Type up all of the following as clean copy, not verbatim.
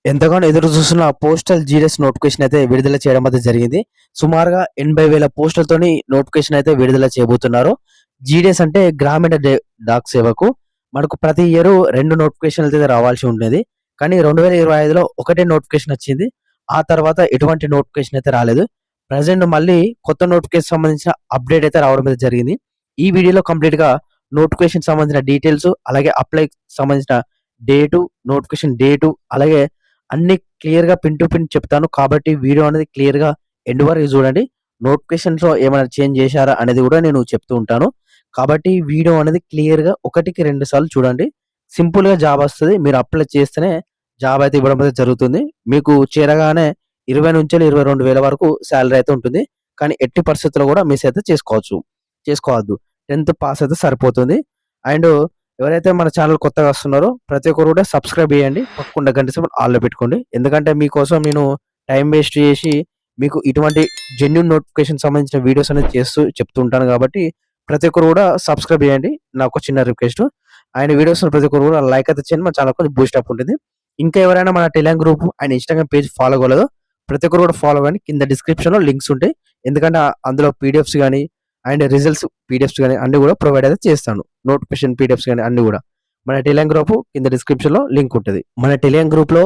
ఎంతగానో ఎదురు చూస్తున్న పోస్టల్ జీడీఎస్ నోటిఫికేషన్ అయితే విడుదల చేయడం అయితే జరిగింది. సుమారుగా 80,000 పోస్టులతోని నోటిఫికేషన్ అయితే విడుదల చేయబోతున్నారు. జీడీఎస్ అంటే గ్రామీణ డాక్ సేవకు మనకు ప్రతి ఇయర్ 2 నోటిఫికేషన్లు అయితే రావాల్సి ఉండేది. కానీ 2025లో ఒకటే నోటిఫికేషన్ వచ్చింది. ఆ తర్వాత ఎటువంటి నోటిఫికేషన్ అయితే రాలేదు. ప్రెజెంట్ మళ్ళీ కొత్త నోటిఫికేషన్ సంబంధించిన అప్డేట్ అయితే రావడం అయితే జరిగింది. ఈ వీడియోలో కంప్లీట్‌గా నోటిఫికేషన్ సంబంధించిన డీటెయిల్స్, అలాగే అప్లై సంబంధించిన డేటు, నోటిఫికేషన్ డేటు, అలాగే అన్ని క్లియర్‌గా పిన్ టు పిన్ చెప్తాను. కాబట్టి వీడియో అనేది క్లియర్‌గా ఎండ్ వరకు చూడండి. నోటిఫికేషన్స్‌లో ఏమైనా చేంజ్ చేశారా అనేది కూడా నేను చెప్తూ ఉంటాను. కాబట్టి వీడియో అనేది క్లియర్‌గా 1కి 2 సార్లు చూడండి. సింపుల్‌గా జాబ్ వస్తది. మీరు అప్లై చేస్తేనే జాబ్ అయితే ఇవ్వడం అయితే జరుగుతుంది. మీకు చేరగానే 20,000-22,000 వరకు సాలరీ అయితే ఉంటుంది. కానీ ఎట్టి పరిస్థితుల్లో కూడా మిస్ అయితే చేసుకోవద్దు. 10th పాస్ అయితే సరిపోతుంది. అండ్ ఎవరైతే మన ఛానల్ కొత్తగా వస్తున్నారో ప్రతి ఒక్కరు కూడా సబ్స్క్రైబ్ చేయండి. పక్కన గంట సింబల్ ఆల్‌లో పెట్టుకోండి. ఎందుకంటే మీకోసం నేను టైం వేస్ట్ చేసి మీకు ఇటువంటి జెన్యూన్ నోటిఫికేషన్ సంబంధించిన వీడియోస్ అనేది చేస్తూ చెప్తూ ఉంటాను కాబట్టి ప్రతి ఒక్కరు కూడా సబ్స్క్రైబ్ చేయండి. నాకు చిన్న రిక్వెస్ట్. ఆయన వీడియోస్ ప్రతి ఒక్కరు కూడా లైక్ అయితే చేయండి. మన ఛానల్ కొంచెం బూస్ట్ అప్ ఉంటుంది. ఇంకా ఎవరైనా మన Telegram group and Instagram page follow అవ్వలేదో ప్రతి ఒక్కరు కూడా ఫాలో అవ్వండి. కింద డిస్క్రిప్షన్‌లో లింక్స్ ఉంటాయి. ఎందుకంటే అందులో పీడిఎఫ్స్ గాని అండ్ రిజల్ట్స్ పీడిఎఫ్స్ గాని అన్ని కూడా ప్రొవైడ్ అయితే చేస్తాను. నోటిఫికేషన్ పీడిఎఫ్స్ గాని అన్ని కూడా. మన టెలిగ్రామ్ గ్రూప్ కింద డిస్క్రిప్షన్‌లో లింక్ ఉంటది. మన టెలిగ్రామ్ గ్రూప్‌లో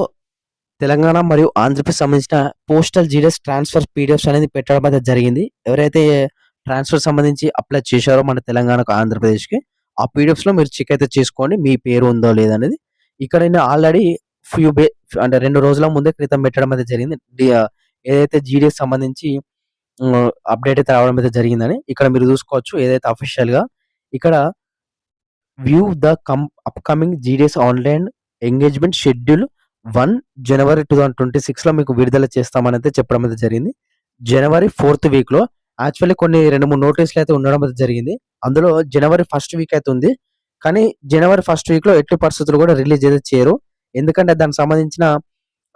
తెలంగాణ మరియు ఆంధ్రప్రదేశ్ సంబంధించిన పోస్టల్ జీడీఎస్ ట్రాన్స్‌ఫర్ పీడిఎఫ్స్ అనేది పెట్టడం అయితే జరిగింది. ఎవరైతే ట్రాన్స్‌ఫర్ సంబంధించి అప్లై చేశారో మన తెలంగాణకు, ఆంధ్రప్రదేశ్‌కి ఆ పీడిఎఫ్స్‌లో మీరు చెక్ అయితే చేసుకోండి. మీ పేరు ఉందో లేదనేది. ఇక్కడ నేను ఆల్రెడీ ఫ్యూ డే అంటే 2 రోజుల ముందే క్రితం పెట్టడం అయితే జరిగింది. ఏదైతే జీడీఎస్ సంబంధించి అప్డేట్ అయితే రావడం అయితే జరిగిందని ఇక్కడ మీరు చూసుకోవచ్చు. ఏదైతే అఫీషియల్‌గా ఇక్కడ view the upcoming GDS online engagement schedule 1 జనవరి 2026లో మీకు విడుదల చేస్తామని అయితే చెప్పడం అయితే జరిగింది. జనవరి 4th వీక్‌లో యాక్చువల్లీ కొన్ని 2, 3 నోటీసులు అయితే ఉండడం అయితే జరిగింది. అందులో జనవరి 1st వీక్ అయితే ఉంది. కానీ జనవరి 1st వీక్‌లో ఎట్టి పరిస్థితుల్లో కూడా రిలీజ్ అయితే చేయరు. ఎందుకంటే దానికి సంబంధించిన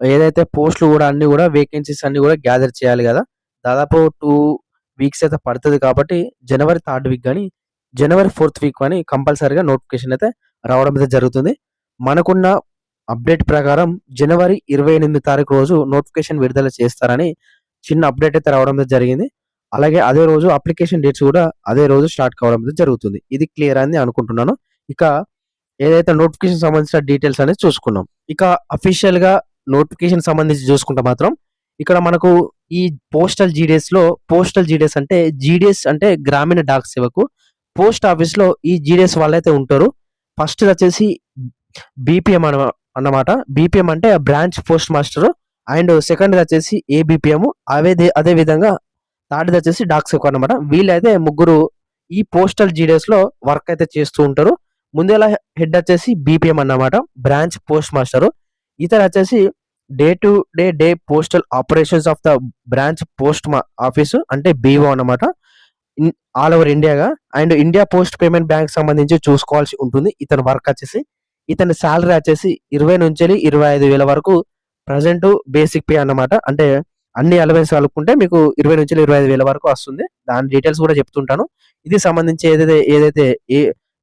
ఏదైతే పోస్టులు కూడా అన్ని కూడా వేకెన్సీస్ అన్ని కూడా గ్యాదర్ చేయాలి కదా! దాదాపు 2 వీక్స్ అయితే పడతది కాబట్టి జనవరి 3rd వీక్ గాని, జనవరి 4th వీక్ అని కంపల్సరీగా నోటిఫికేషన్ అయితే రావడం అయితే జరుగుతుంది. మనకున్న అప్డేట్ ప్రకారం జనవరి 28 తారీఖు రోజు నోటిఫికేషన్ విడుదల చేస్తారని చిన్న అప్డేట్ అయితే రావడం అయితే జరిగింది. అలాగే అదే రోజు అప్లికేషన్ డేట్స్ కూడా అదే రోజు స్టార్ట్ కావడం అయితే జరుగుతుంది. ఇది క్లియర్ అని అనుకుంటున్నాను. ఇక ఏదైతే నోటిఫికేషన్ సంబంధించిన డీటెయిల్స్ అనేది చూసుకున్నాం. ఇక అఫీషియల్‌గా నోటిఫికేషన్ సంబంధించి చూసుకుంటే మాత్రం ఇక్కడ మనకు ఈ పోస్టల్ జీడీఎస్ అంటే జీడీఎస్ అంటే గ్రామీణ డాక్ సేవకు పోస్ట్ ఆఫీస్‌లో ఈ జీడీఎస్ వాళ్ళైతే ఉంటారు. ఫస్ట్‌ది వచ్చేసి బీపీఎం అన్నమాట. బీపీఎం అంటే బ్రాంచ్ పోస్ట్ మాస్టర్ అండ్ సెకండ్‌ది వచ్చేసి ఏబీపీఎం అదే విధంగా థర్డ్‌ది వచ్చేసి డాక్ సేవకు అన్నమాట. వీళ్ళైతే ముగ్గురు ఈ పోస్టల్ జీడీఎస్‌లో వర్క్ అయితే చేస్తూ ఉంటారు. ముందుగా హెడ్ వచ్చేసి బీపీఎం అన్నమాట. Branch post master. ఇతను వచ్చేసి day to day postal operations of the branch post office అంటే బీఓ అన్నమాట. ఆల్ ఓవర్ ఇండియాగా and India post payment bank సంబంధించి చూసుకోవాల్సి ఉంటుంది. ఇతని వర్క్ వచ్చేసి ఇతని సాలరీ వచ్చేసి 20,000-25,000 వరకు ప్రెజెంట్ బేసిక్ పే అన్నమాట. అంటే అన్ని అలవెన్స్ కలుపుకుంటే మీకు 20,000-25,000 వరకు వస్తుంది. దాని డీటెయిల్స్ కూడా చెప్తుంటాను. ఇది సంబంధించి ఏదైతే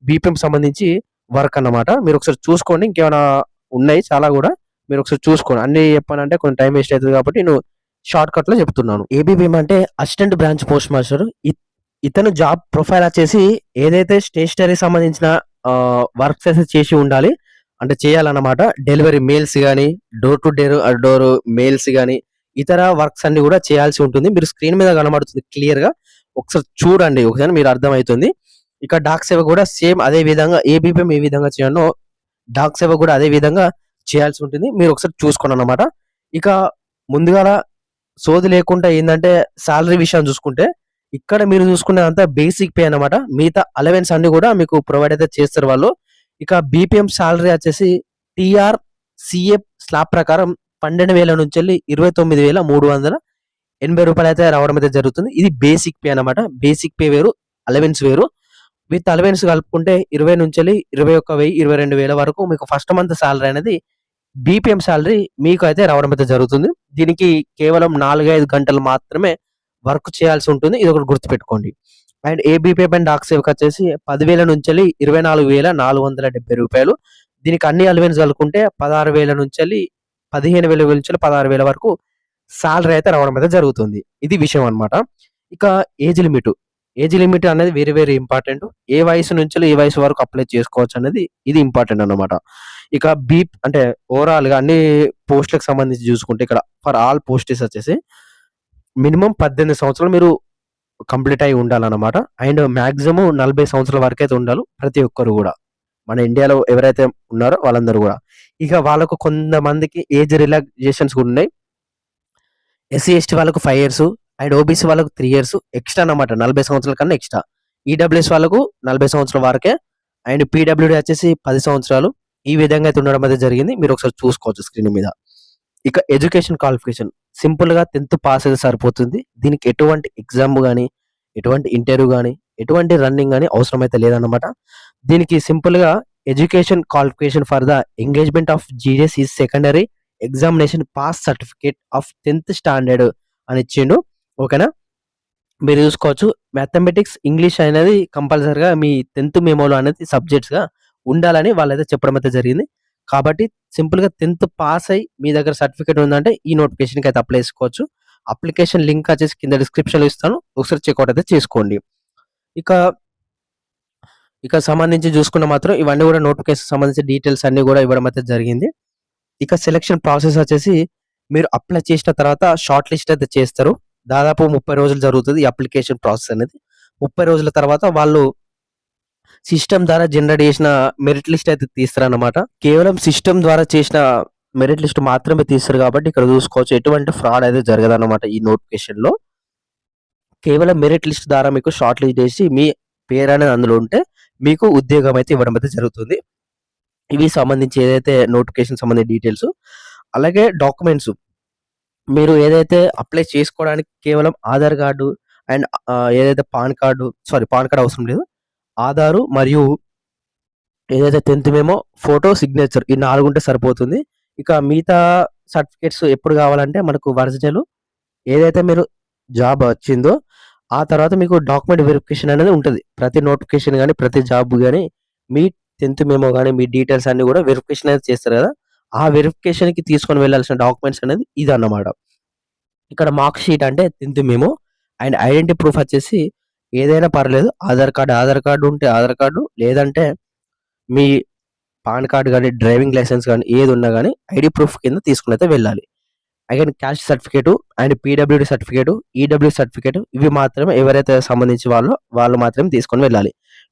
బీపీఎం సంబంధించి వర్క్ అన్నమాట. మీరు ఒకసారి చూసుకోండి. ఇంకేమైనా ఉన్నాయి చాలా కూడా. మీరు ఒకసారి చూసుకోండి. అన్ని చెప్పానంటే కొంచెం టైం వేస్ట్ అవుతది కాబట్టి నేను షార్ట్ కట్‌లో చెప్తున్నాను. ఏబీపీఎం అంటే అసిస్టెంట్ బ్రాంచ్ పోస్ట్ మాస్టర్. ఇతను జాబ్ ప్రొఫైల్ వచ్చేసి ఏదైతే స్టేషనరీ సంబంధించిన వర్క్స్ అయితే చేసి ఉండాలి. అంటే చేయాలన్నమాట. డెలివరీ మెయిల్స్ గాని, డోర్ టు డోర్ మెయిల్స్ గాని, ఇతర వర్క్స్ అన్ని కూడా చేయాల్సి ఉంటుంది. మీరు స్క్రీన్ మీద కనబడుతుంది క్లియర్‌గా. ఒకసారి చూడండి. ఒకసారి మీరు అర్థమవుతుంది. ఇక డాక్ సేవ కూడా సేమ్ అదే విధంగా ఏబీపీఎం ఏ విధంగా చేయాలో డాక్ సేవ కూడా అదే విధంగా చేయాల్సి ఉంటుంది. మీరు ఒకసారి చూసుకోండి అన్నమాట. ఇక ముందుగాల సోది లేకుండా ఏందంటే సాలరీ విషయం చూసుకుంటే ఇక్కడ మీరు చూసుకునేదంతా బేసిక్ పే అన్నమాట. మిగతా అలవెన్స్ అన్ని కూడా మీకు ప్రొవైడ్ అయితే చేస్తారు వాళ్ళు. ఇక బీపీఎం సాలరీ వచ్చేసి టీఆర్‌సీఏ స్లాబ్ ప్రకారం 12,000 నుంచెల్లి 29,380 రూపాయలు అయితే రావడం అయితే జరుగుతుంది. ఇది బేసిక్ పే అన్నమాట. బేసిక్ పే వేరు, అలవెన్స్ వేరు. విత్ అలవెన్స్ కలుపుకుంటే 20,000-21,000, 22,000 వరకు మీకు ఫస్ట్ మంత్ సాలరీ అనేది బీపీఎం సాలరీ మీకు అయితే రావడం అయితే జరుగుతుంది. దీనికి కేవలం 4, 5 గంటలు మాత్రమే వర్క్ చేయాల్సి ఉంటుంది. ఇదొకటి గుర్తుపెట్టుకోండి. అండ్ ఏబీపీఎం అండ్ డాక్ సేవకి వచ్చేసి 10,000 నుంచెల్లి 24,470 రూపాయలు. దీనికి అన్ని అలవెన్స్ కలుపుకుంటే 16,000 నుంచెల్లి 15,000 నుంచి 16,000 వరకు సాలరీ అయితే రావడం అయితే జరుగుతుంది. ఇది విషయం అన్నమాట. ఇక ఏజ్ లిమిట్. ఏజ్ లిమిట్ అనేది వెరీ వెరీ ఇంపార్టెంట్. ఏ వయసు నుంచెల్లి ఏ వయసు వరకు అప్లై చేసుకోవచ్చు అనేది ఇది ఇంపార్టెంట్ అన్నమాట. ఇక అంటే ఓవరాల్‌గా అన్ని పోస్ట్‌లకు సంబంధించి చూసుకుంటే ఇక్కడ ఫర్ ఆల్ పోస్ట్స్ వచ్చేసి మినిమమ్ 18 సంవత్సరాలు మీరు కంప్లీట్ అయ్యి ఉండాలన్నమాట. అండ్ మాక్సిమం 40 సంవత్సరాల వరకైతే ఉండాలి ప్రతి ఒక్కరు గూడా. మన ఇండియాలో ఎవరైతే ఉన్నారో వాళ్ళందరూ గూడా. ఇక వాళ్ళకు కొంతమందికి ఏజ్ రిలాక్సేషన్స్ కూడా ఉన్నాయి. ఎస్సీ, ఎస్టీ వాళ్ళకు 5 ఇయర్స్ అండ్ ఓబీసీ వాళ్ళకు 3 ఇయర్స్ ఎక్స్‌ట్రా అన్నమాట. 40 సంవత్సరాల కన్నా ఎక్స్‌ట్రా. ఈడబ్ల్యూఎస్ వాళ్ళకు 40 సంవత్సరాల వరకే అండ్ పీడబ్ల్యూడీ వచ్చేసి 10 సంవత్సరాలు. ఈ విధంగా అయితే ఉండడం అయితే జరిగింది. మీరు ఒకసారి చూసుకోవచ్చు స్క్రీన్ మీద. ఇక ఎడ్యుకేషన్ క్వాలిఫికేషన్ సింపుల్‌గా 10థ్ పాస్ అయితే సరిపోతుంది. దీనికి ఎటువంటి ఎగ్జామ్ గాని, ఎటువంటి ఇంటర్వ్యూ గాని, ఎటువంటి రన్నింగ్ గాని అవసరం అయితే లేదన్నమాట. దీనికి సింపుల్‌గా education qualification for the engagement of GDS is secondary examination pass certificate of 10థ్ స్టాండర్డ్ అని ఇచ్చిండు. ఓకేనా? మీరు చూసుకోవచ్చు. మ్యాథమెటిక్స్, ఇంగ్లీష్ అనేది కంపల్సరీగా మీ 10థ్ మెమోలో అనేది సబ్జెక్ట్స్‌గా ఉండాలని వాళ్ళైతే చెప్పడం అయితే జరిగింది. కాబట్టి సింపుల్‌గా 10థ్ పాస్ అయ్యి మీ దగ్గర సర్టిఫికేట్ ఉందంటే ఈ నోటిఫికేషన్‌కి అయితే అప్లై చేసుకోవచ్చు. అప్లికేషన్ లింక్ వచ్చేసి కింద డిస్క్రిప్షన్‌లో ఇస్తాను. ఒకసారి చెక్‌ఔట్ అయితే చేసుకోండి. ఇక సంబంధించి చూసుకుంటే మాత్రం ఇవన్నీ కూడా నోటిఫికేషన్ సంబంధించిన డీటెయిల్స్ అన్నీ కూడా ఇవ్వడం అయితే జరిగింది. ఇక సెలక్షన్ ప్రాసెస్ వచ్చేసి మీరు అప్లై చేసిన తర్వాత షార్ట్ లిస్ట్ అయితే చేస్తారు. దాదాపు 30 రోజులు జరుగుతది ఈ అప్లికేషన్ ప్రాసెస్ అనేది. 30 రోజుల తర్వాత వాళ్ళు సిస్టమ్ ద్వారా జనరేట్ చేసిన మెరిట్ లిస్ట్ అయితే తీస్తారన్నమాట. కేవలం సిస్టమ్ ద్వారా చేసిన మెరిట్ లిస్ట్ మాత్రమే తీస్తారు కాబట్టి ఇక్కడ చూసుకోవచ్చు ఎటువంటి ఫ్రాడ్ అయితే జరగదన్నమాట ఈ నోటిఫికేషన్‌లో. కేవలం మెరిట్ లిస్ట్ ద్వారా మీకు షార్ట్ లిస్ట్ చేసి మీ పేరు అనేది అందులో ఉంటే మీకు ఉద్యోగం అయితే ఇవ్వడం అయితే జరుగుతుంది. ఇవి సంబంధించి ఏదైతే నోటిఫికేషన్ సంబంధించిన డీటెయిల్స్. అలాగే డాక్యుమెంట్స్ మీరు ఏదైతే అప్లై చేసుకోవడానికి కేవలం ఆధార్ కార్డు అండ్ ఏదైతే పాన్ కార్డ్ అవసరం లేదు. ఆధారు మరియు ఏదైతే 10థ్ మెమో, ఫోటో, సిగ్నేచర్ ఈ 4 ఉంటే సరిపోతుంది. ఇక మిగతా సర్టిఫికేట్స్ ఎప్పుడు కావాలంటే మనకు ఒరిజినల్ ఏదైతే మీరు జాబ్ వచ్చిందో ఆ తర్వాత మీకు డాక్యుమెంట్ వెరిఫికేషన్ అనేది ఉంటది. ప్రతి నోటిఫికేషన్ గాని, ప్రతి జాబ్ గాని మీ 10థ్ మెమో గాని, మీ డీటెయిల్స్ అన్నీ కూడా వెరిఫికేషన్ అనేది చేస్తారు కదా! ఆ వెరిఫికేషన్‌కి తీసుకొని వెళ్ళాల్సిన డాక్యుమెంట్స్ అనేది ఇదన్నమాట. ఇక్కడ మార్క్ షీట్ అంటే 10థ్ మెమో అండ్ ఐడెంటిటీ ప్రూఫ్ వచ్చేసి ఏదైనా పర్లేదు. ఆధార్ కార్డ్ ఉంటే ఆధార్ కార్డు లేదంటే మీ పాన్ కార్డ్ గాని, డ్రైవింగ్ లైసెన్స్ గాని ఏది ఉన్నా గాని ఐడీ ప్రూఫ్ కింద తీసుకొని అయితే వెళ్ళాలి. Again caste certificate and PWD certificate, EW certificate ఇవి మాత్రమే ఎవరైతే సంబంధించి వాళ్ళు మాత్రమే తీసుకొని వెళ్ళాలి.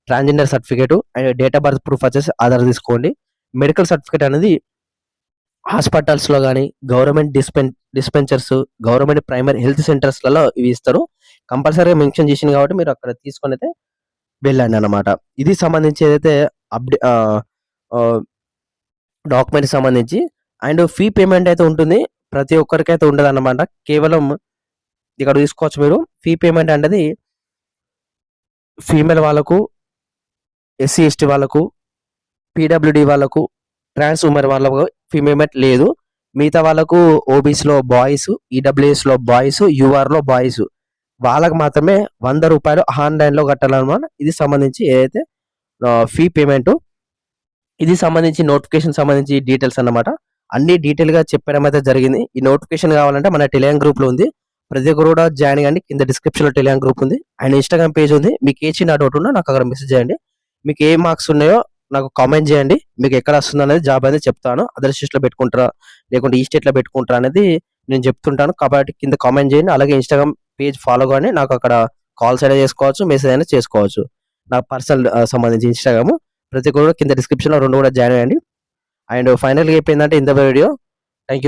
Transgender certificate and date of birth proof వచ్చేసి ఆధార్ తీసుకోండి. మెడికల్ సర్టిఫికేట్ అనేది హాస్పిటల్స్‌లో గాని, government dispensers, government primary health సెంటర్స్‌లలో ఇవి ఇస్తారు. కంపల్సరీగా మెన్షన్ చేసింది కాబట్టి మీరు అక్కడ తీసుకొనైతే వెళ్ళండన్నమాట. ఇది సంబంధించి ఏదైతే ఆహ్, ఆహ్, డాక్యుమెంట్‌కి సంబంధించి అండ్ ఫీ పేమెంట్ అయితే ఉంటుంది. ప్రతి ఒక్కరికైతే ఉండదన్నమాట. కేవలం ఇక్కడ చూసుకోవచ్చు మీరు. ఫీ పేమెంట్ అనేది ఫీమేల్ వాళ్ళకు, ఎస్సీ, ఎస్టీ వాళ్ళకు, పీడబ్ల్యూడీ వాళ్ళకు, ట్రాన్స్ ఉమెన్ వాళ్ళకు ఫీ పేమెంట్ లేదు. మిగతా వాళ్ళకు ఓబీసీలో బాయ్స్, ఈడబ్ల్యూఎస్‌లో బాయ్స్, యూఆర్‌లో బాయ్స్ వాళ్ళకి మాత్రమే రూ. 100 ఆన్‌లైన్‌లో కట్టాలన్నమాట. ఇది సంబంధించి ఏదైతే ఫీ పేమెంటు ఇది సంబంధించి నోటిఫికేషన్ సంబంధించి డీటెయిల్స్ అన్నమాట. అన్ని డీటెయిల్‌గా చెప్పడం అయితే జరిగింది. ఈ నోటిఫికేషన్ కావాలంటే మన టెలిగ్రామ్ గ్రూప్‌లో ఉంది. ప్రతి ఒక్కరు కూడా జాయిన్ కండి. కింద డిస్క్రిప్షన్‌లో టెలిగ్రామ్ గ్రూప్ ఉంది. అండ్ ఇన్‌స్టాగ్రామ్ పేజ్ ఉంది. మీకు ఏ చిన్న డౌట్ ఉన్నా నాకు అక్కడ మెసేజ్ చేయండి. మీకు ఏ మార్క్స్ ఉన్నాయో నాకు కామెంట్ చేయండి. మీకు ఎక్కడ వస్తుందనేది జాబ్ అనేది చెప్తాను. అదర్ స్టేట్స్‌లో పెట్టుకుంటారా? లేకుంటే ఈ స్టేట్‌లో పెట్టుకుంటారా? అనేది నేను చెప్తుంటాను. కాబట్టి కింద కామెంట్ చేయండి. అలాగే ఇన్‌స్టాగ్రామ్ పేజ్ ఫాలో కాండి. నాకు అక్కడ కాల్స్ అయినా చేసుకోవచ్చు. మెసేజ్ అయినా చేసుకోవచ్చు. నా పర్సనల్ సంబంధించి ఇన్‌స్టాగ్రామ్. ప్రతి ఒక్కరు కింద డిస్క్రిప్షన్‌లో 2 కూడా జాయిన్ అయ్యండి. అండ్ ఫైనల్‌గా అయిపోయిందంటే ఇంత వీడియో. Thank you.